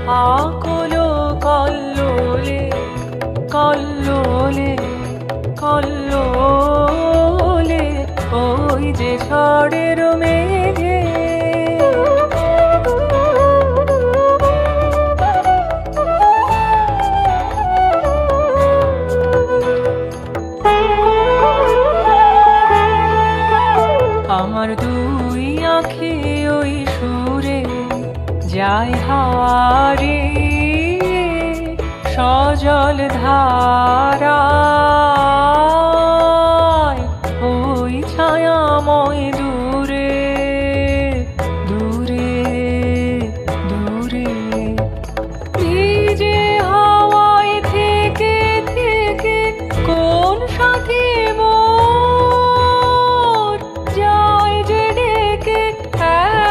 আকুলো কল্লোলে কল্লোলে কল্লোলে ওই যে ঝড়ের মেঘে আমার দুই আঁখি ওই সুরে যায় হাওয়ারে সজল ধারায় ওই ছায়াময় দূরে দূরে দূরে ভিজে হাওয়ায় থেকে থেকে কোন সাথী মোর যায় যে ডেকে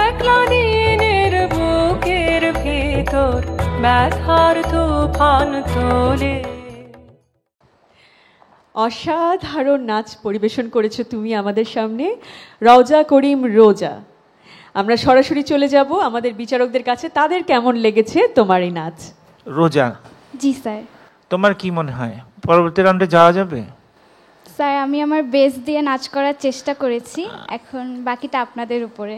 একলা দিনের বুকের ভেতর ব্যথার তুফান তোলে। অসাধারণ নাচ পরিবেশন করেছো তুমি আমাদের সামনে, রওজা করিম রোজা। আমরা সরাসরি চলে যাব আমাদের বিচারকদের কাছে, তাদের কেমন লেগেছে তোমার এই নাচ। রোজা, জি স্যার। তোমার কি মনে হয় পরবর্তী রাউন্ডে যাওয়া যাবে? স্যার আমি আমার বেস্ট দিয়ে নাচ করার চেষ্টা করেছি, এখন বাকিটা আপনাদের উপরে।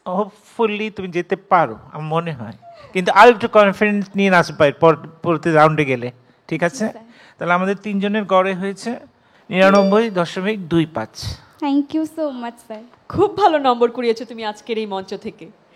হোপফুলি তুমি যেতে পারো আমার মনে হয়, কিন্তু আর একটু কনফিডেন্স নিয়ে নাচবা পরবর্তী রাউন্ডে গেলে, ঠিক আছে? তাহলে আমাদের তিনজনের গড়ে হয়েছে 99.25। Thank you so much sir. খুব ভালো নম্বর কুড়িয়েছো তুমি আজকের এই মঞ্চ থেকে।